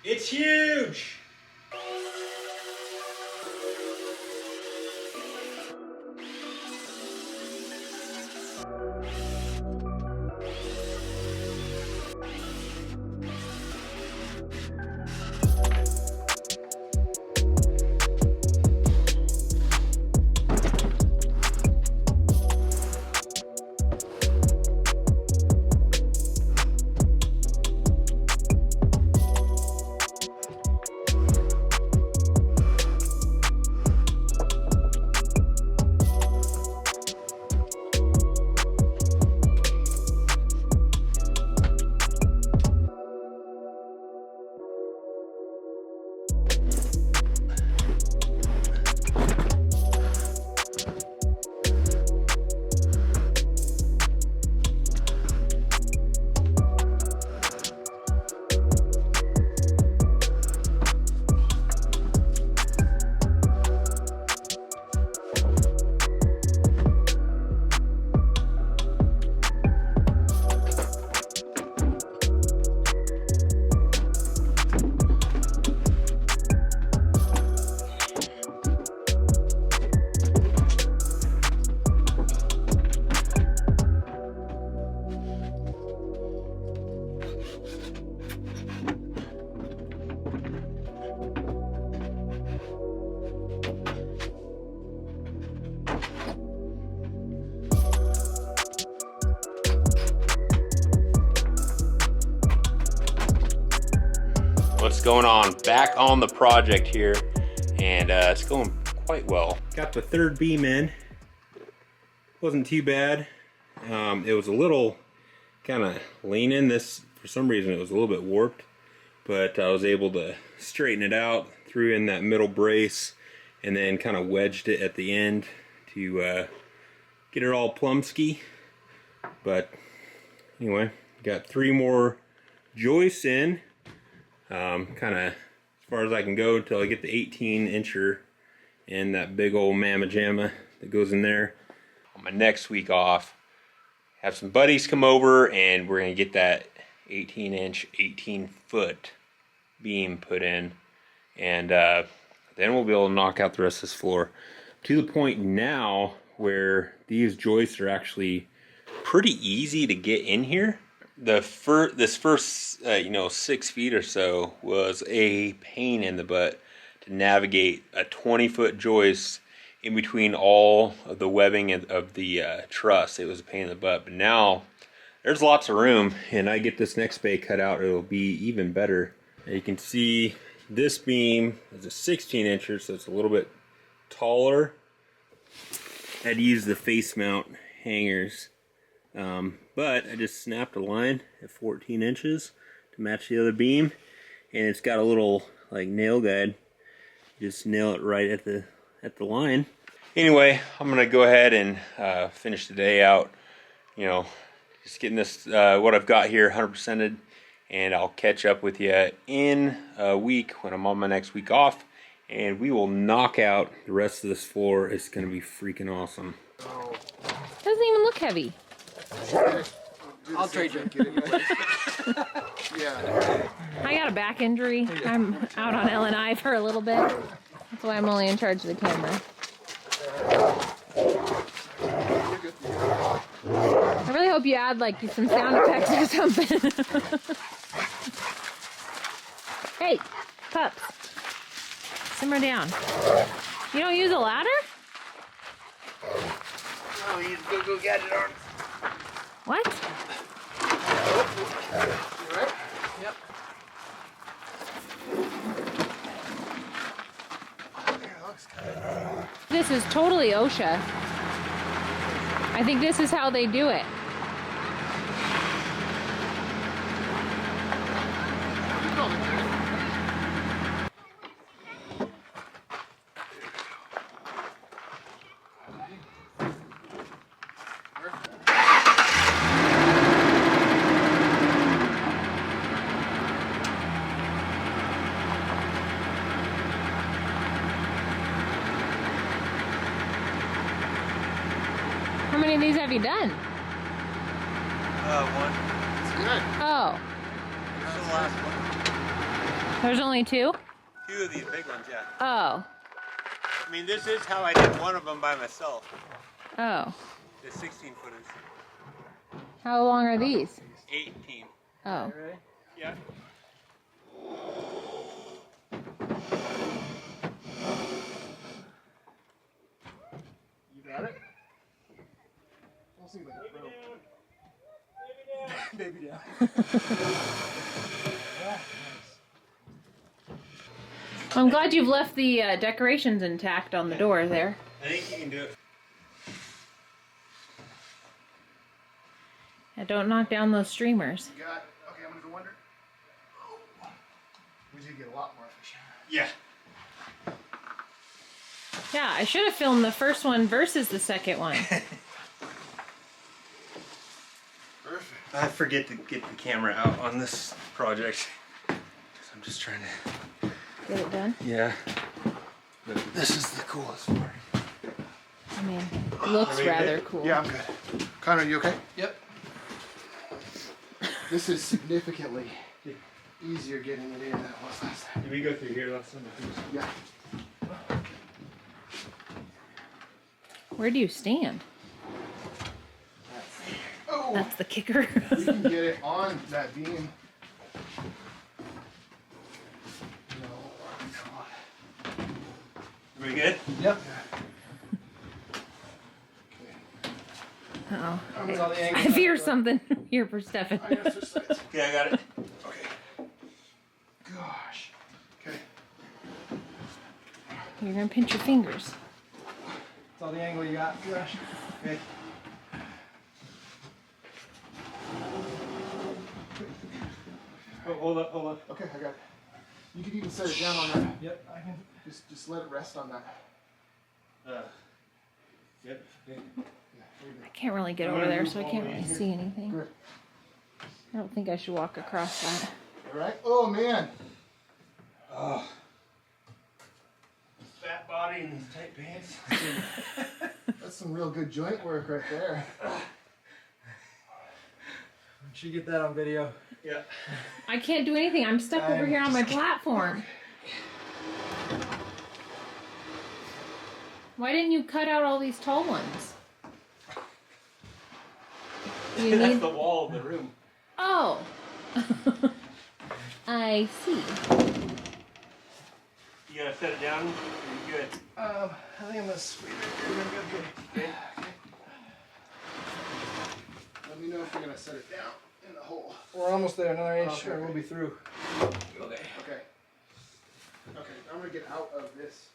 It's huge! What's going on? Back on the project here, and it's going quite well. Got the third beam in. Wasn't too bad. It was a little kind of leaning. This, for some reason, it was a little bit warped, but I was able to straighten it out, threw in that middle brace, and then kind of wedged it at the end to get it all plumsky. But anyway, got 3 more joists in. Kind of as far as I can go until I get the 18-incher and that big old mamma jamma that goes in there. On my next week off, have some buddies come over and we're going to get that 18-inch, 18-foot beam put in, and then we'll be able to knock out the rest of this floor to the point now where these joists are actually pretty easy to get in here. This first 6 feet or so was a pain in the butt to navigate a 20-foot joist in between all of the webbing of the truss. It was a pain in the butt, but now there's lots of room, and I get this next bay cut out, it'll be even better. You can see this beam is a 16-incher, so it's a little bit taller. I had to use the face mount hangers. But I just snapped a line at 14 inches to match the other beam, and it's got a little like nail guide. You just nail it right at the line. Anyway, I'm gonna go ahead and finish the day out. You know, just getting this what I've got here 100%ed, and I'll catch up with you in a week when I'm on my next week off, and we will knock out the rest of this floor. It's gonna be freaking awesome. Doesn't even look heavy. I'll trade you. Yeah. I got a back injury. I'm out on L&I for a little bit. That's why I'm only in charge of the camera. I really hope you add like some sound effects or something. Hey, pups. Simmer down. You don't use a ladder? No, you go get it on. What? You right? Yep. Looks good. This is totally OSHA. I think this is how they do it. How many of these have you done? One. It's good. Oh. This is the last one. There's only two? Two of these big ones, yeah. Oh. I mean, this is how I did one of them by myself. Oh. The 16 footers. How long are these? 18. Oh. Ready? Yeah. You got it? Don't seem like a pro. Baby down. Yeah, nice. I'm glad you've left the decorations intact on the door there. I think you can do it. Yeah, don't knock down those streamers. You got, okay, I'm gonna go under. We did get a lot more efficient. Yeah. Yeah, I should have filmed the first one versus the second one. Perfect. I forget to get the camera out on this project. I'm just trying to... Get it done? Yeah. But this is the coolest part. I mean, it looks rather cool. Yeah, I'm good. Connor, you okay? Yep. This is significantly easier getting it in than it was last time. Did we go through here last time? Yeah. Where do you stand? Oh, That's the kicker. we can get it on that beam. No, God. We good? Yep. Uh-oh. That's all the I angles. fear something here for Stefan. I gotta switch sides. Okay, I got it. Okay. Gosh. Okay. You're gonna pinch your fingers. That's all the angle you got. Gosh. Okay. Oh, hold up, hold up. Okay, I got it. You can even set it down on that. Yep, I can. Just let it rest on that. Yep. Okay. Yeah, there you I can't really get over there, so I can't really see anything. go. Good. I don't think I should walk across that. All right. Oh man. Oh. Fat body and these tight pants. That's some real good joint work right there. Make sure you get that on video. Yeah. I can't do anything. I'm stuck over here on my platform. Why didn't you cut out all these tall ones? You That's need... the wall of the room. Oh. I see. You gotta set it down. You're good. I think I'm gonna sweep it. We're gonna be okay. Okay. Let me know if you're gonna set it down in the hole. We're almost there. Another inch, Okay. or we'll be through. Okay. Okay. Okay. I'm gonna get out of this.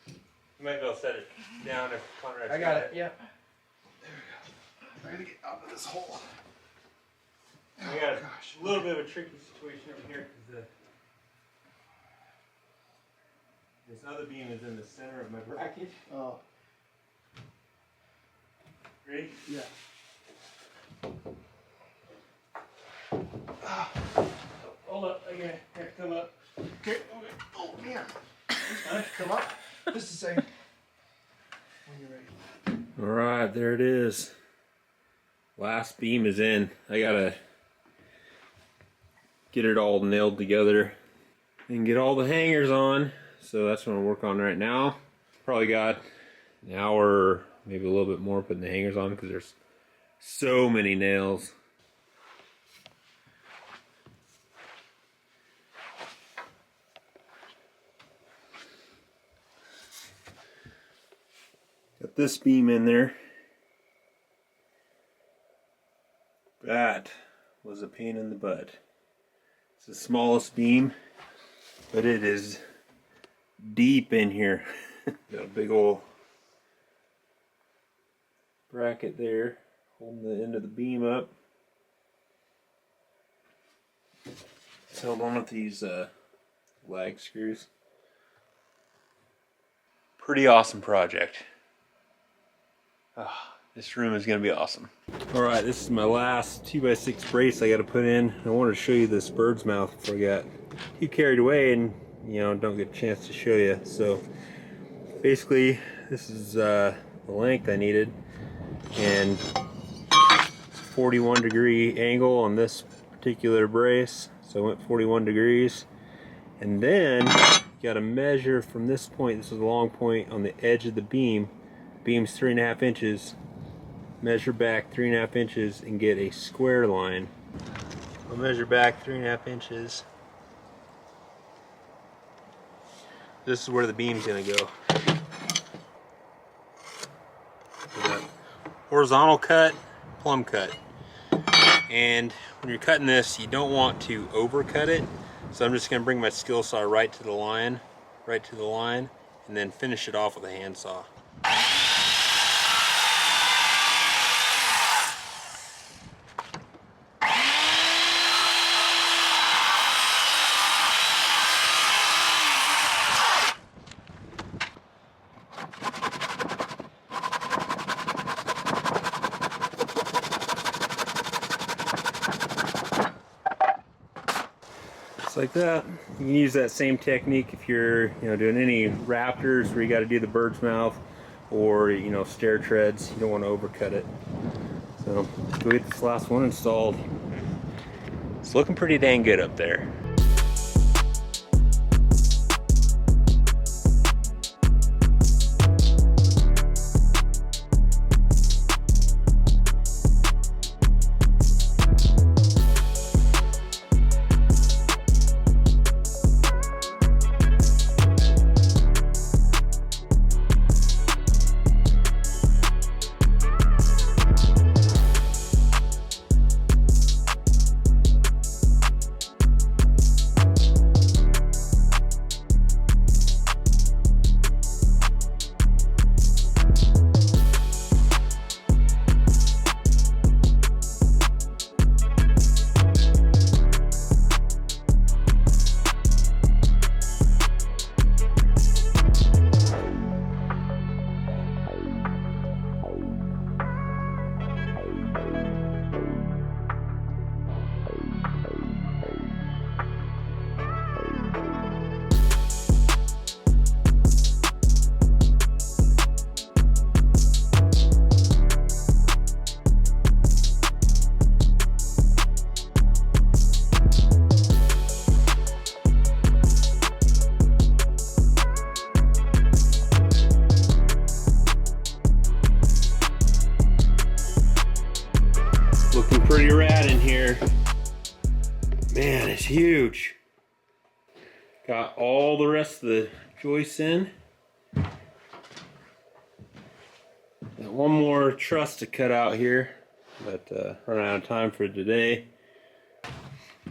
You might be able to set it down if Conrad's I got it. Yeah. There we go. I gotta get out of this hole. We got Gosh. a little bit of a tricky situation over here because this other beam is in the center of my bracket. Oh. Ready? Yeah. Hold up, I gotta come up. Okay. Oh man. Come up. Just a second. When you're ready. All right, there it is. Last beam is in. I gotta get it all nailed together and get all the hangers on. So that's what I'm working on right now. Probably got an hour, maybe a little bit more putting the hangers on because there's so many nails. Got this beam in there. That was a pain in the butt. It's the smallest beam, but it is deep in here. Got a big old bracket there, holding the end of the beam up. It's held on with these lag screws. Pretty awesome project. This room is going to be awesome. Alright, this is my last 2x6 brace I got to put in. I wanted to show you this bird's mouth before I got too carried away and, you know, don't get a chance to show you. So basically, this is the length I needed, and 41 degree angle on this particular brace. So I went 41 degrees. And then you got to measure from this point. This is a long point on the edge of the beam. Beam's 3.5 inches. Measure back 3.5 inches and get a square line. I'll measure back 3.5 inches. This is where the beam's gonna go. Horizontal cut, plumb cut. And when you're cutting this, you don't want to overcut it. So I'm just gonna bring my skill saw right to the line, and then finish it off with a handsaw. Like that. You can use that same technique if you're doing any raptors where you got to do the bird's mouth, or stair treads. You don't want to overcut it. So go get this last one installed. It's looking pretty dang good up there. Looking pretty rad in here. Man, it's huge. Got all the rest of the joists in. Got one more truss to cut out here, but running out of time for today.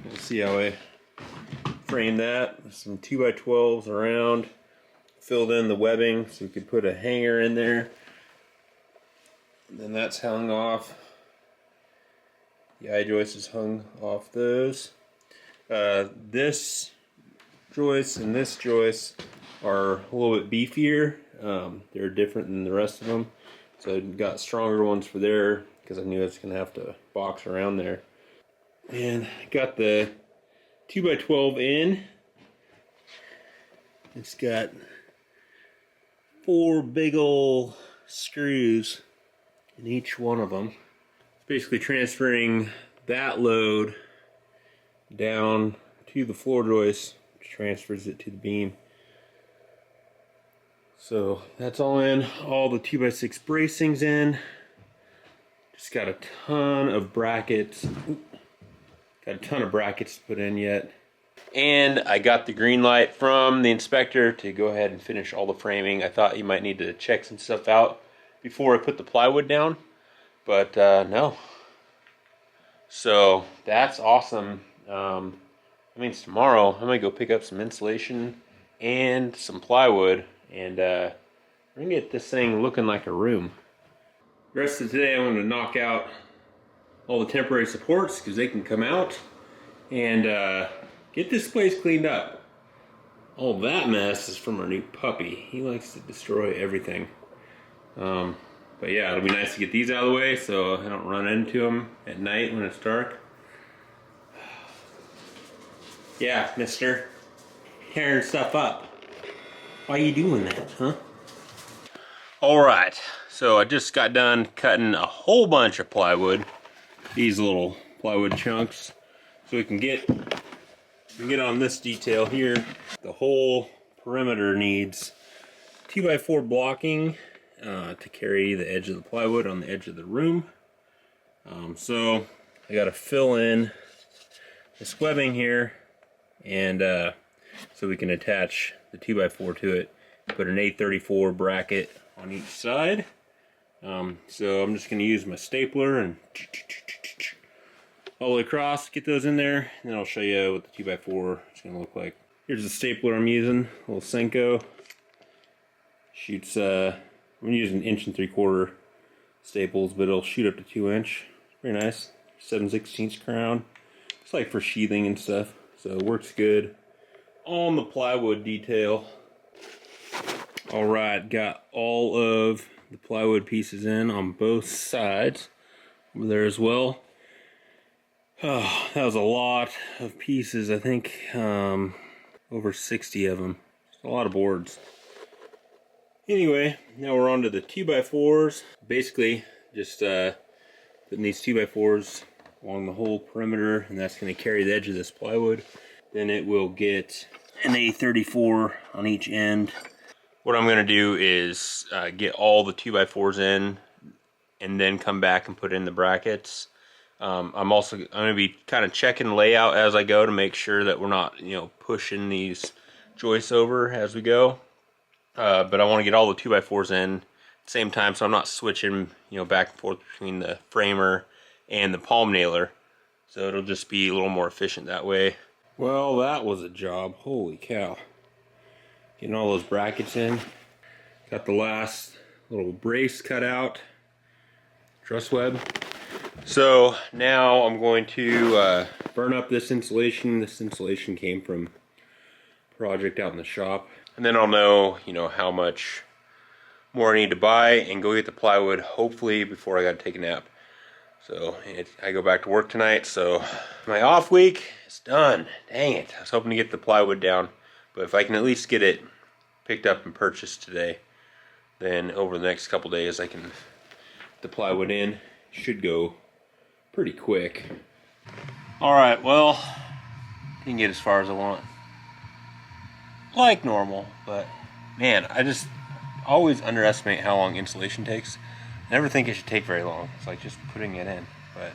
We'll see how I frame that. Some 2x12s around. Filled in the webbing so we could put a hanger in there. And then that's hung off. The I-joist is hung off those. This joist and this joist are a little bit beefier. They're different than the rest of them. So I got stronger ones for there because I knew I was going to have to box around there. And got the 2x12 in. It's got 4 big ol' screws in each one of them. It's basically transferring that load down to the floor joist, which transfers it to the beam. So that's all in, all the 2x6 bracings in. Just got a ton of brackets. Got a ton of brackets to put in yet. And I got the green light from the inspector to go ahead and finish all the framing. I thought you might need to check some stuff out before I put the plywood down, but no. So that's awesome. That means tomorrow I'm gonna go pick up some insulation and some plywood, and we're gonna get this thing looking like a room. The rest of today I'm gonna knock out all the temporary supports because they can come out, and get this place cleaned up. All that mess is from our new puppy. He likes to destroy everything. But yeah, it'll be nice to get these out of the way so I don't run into them at night when it's dark. Yeah, mister. Tearing stuff up. Why are you doing that, huh? Alright, so I just got done cutting a whole bunch of plywood. These little plywood chunks. So we can get We get on this detail here. The whole perimeter needs 2x4 blocking to carry the edge of the plywood on the edge of the room. So I got to fill in this webbing here, and so we can attach the 2x4 to it. Put an A34 bracket on each side. So I'm just going to use my stapler and all the way across, get those in there, and then I'll show you what the 2x4 is going to look like. Here's the stapler I'm using, a little Senko. Shoots, I'm using 1 3/4 staples, but it'll shoot up to 2 inch. Very nice. 7/16 crown. It's like for sheathing and stuff, so it works good on the plywood detail. Alright, got all of the plywood pieces in on both sides over there as well. Oh, that was a lot of pieces. I think over 60 of them. It's a lot of boards. Anyway, now we're on to the 2x4s. Basically, just putting these 2x4s along the whole perimeter, and that's going to carry the edge of this plywood. Then it will get an A34 on each end. What I'm going to do is get all the 2x4s in, and then come back and put in the brackets. I'm going to be kind of checking layout as I go to make sure that we're not, pushing these joists over as we go. But I want to get all the 2x4s in at the same time, so I'm not switching, back and forth between the framer and the palm nailer. So it'll just be a little more efficient that way. Well, that was a job. Holy cow. Getting all those brackets in. Got the last little brace cut out. Truss web. So now I'm going to burn up this insulation. This insulation came from a project out in the shop. And then I'll know, how much more I need to buy and go get the plywood, hopefully before I gotta take a nap. So I go back to work tonight, so my off week is done. Dang it. I was hoping to get the plywood down, but if I can at least get it picked up and purchased today, then over the next couple days I can get the plywood in. Should go pretty quick. Alright, well, didn't get as far as I want. Like normal, but man, I just always underestimate how long insulation takes. I never think it should take very long. It's like just putting it in, but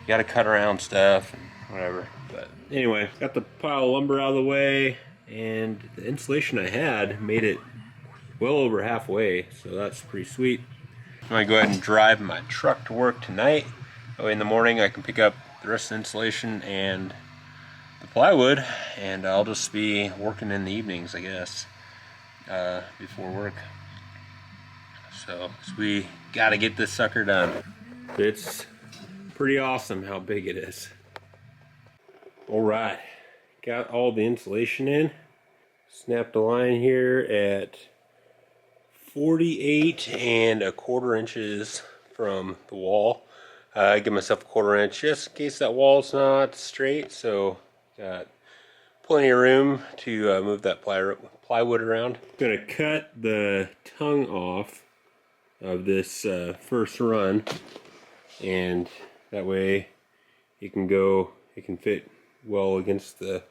you gotta cut around stuff and whatever. But anyway, got the pile of lumber out of the way, and the insulation I had made it well over halfway, so that's pretty sweet. I'm gonna go ahead and drive my truck to work tonight. That way in the morning I can pick up the rest of the insulation and the plywood, and I'll just be working in the evenings, I guess, before work. So we gotta get this sucker done. It's pretty awesome how big it is. Alright, got all the insulation in. Snapped a line here at 48 1/4 inches from the wall. I give myself a 1/4 inch just in case that wall's not straight, so got plenty of room to move that plywood around. I'm gonna cut the tongue off of this first run, and that way it can fit well against the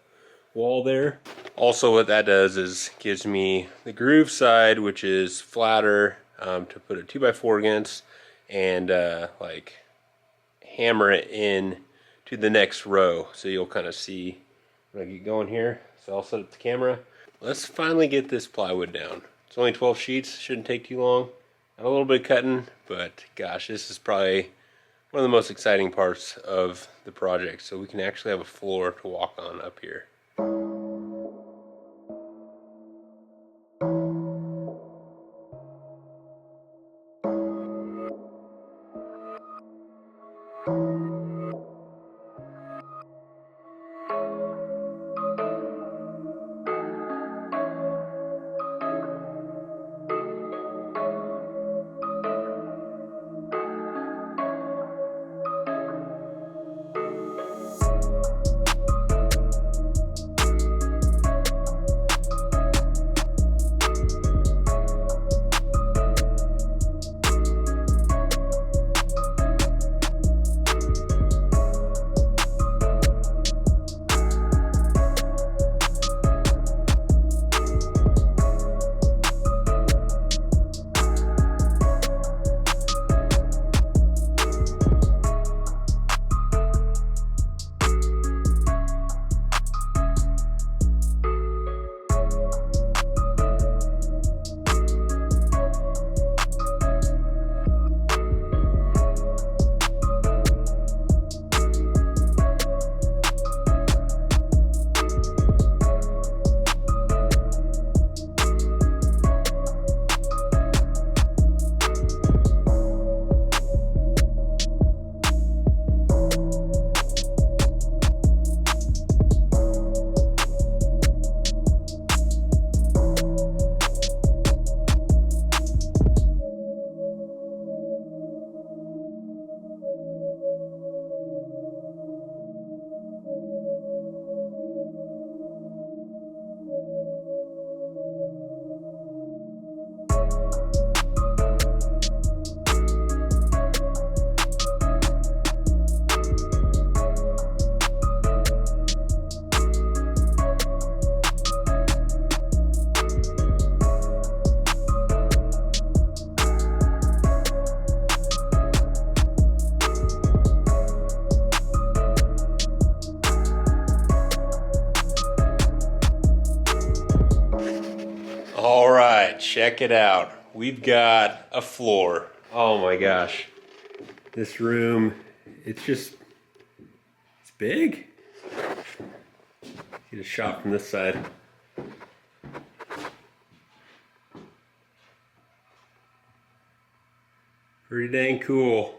wall there. Also, what that does is gives me the groove side, which is flatter, to put a 2x4 against, and like hammer it in to the next row, so you'll kind of see when I get going here. So I'll set up the camera. Let's finally get this plywood down. It's only 12 sheets, shouldn't take too long. Got a little bit of cutting, but gosh, this is probably one of the most exciting parts of the project, so we can actually have a floor to walk on up here. right, check it out. We've got a floor. Oh my gosh. This room, it's big. Get a shot from this side. Pretty dang cool.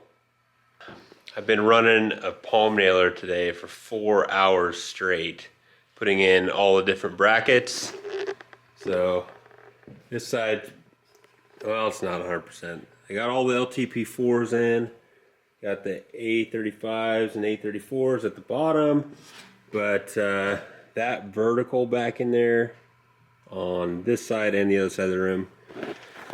I've been running a palm nailer today for 4 hours straight, putting in all the different brackets. So this side, well, it's not 100%. I got all the LTP4s in, got the A35s and A34s at the bottom, but that vertical back in there on this side and the other side of the room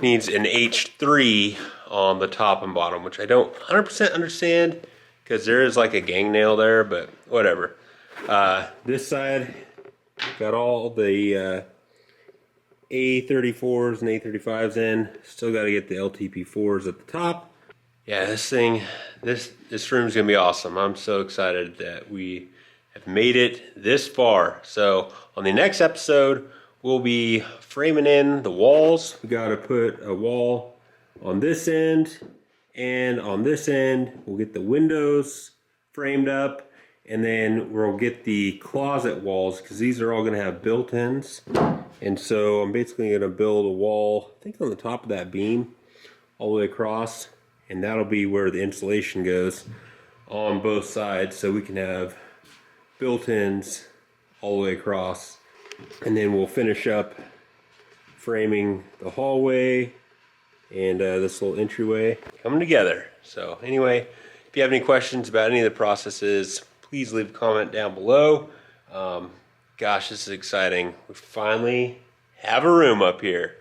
needs an H3 on the top and bottom, which I don't 100% understand because there is like a gang nail there, but whatever. This side got all the A34s and A35s in. Still got to get the LTP4s at the top. Yeah, this room's gonna be awesome. I'm so excited that we have made it this far. So on the next episode, we'll be framing in the walls. We got to put a wall on this end and on this end. We'll get the windows framed up, and then we'll get the closet walls because these are all going to have built-ins. And so I'm basically going to build a wall, I think on the top of that beam, all the way across, and that'll be where the insulation goes on both sides, so we can have built-ins all the way across. And then we'll finish up framing the hallway and this little entryway coming together. So anyway, if you have any questions about any of the processes, please leave a comment down below. Gosh, this is exciting. We finally have a room up here.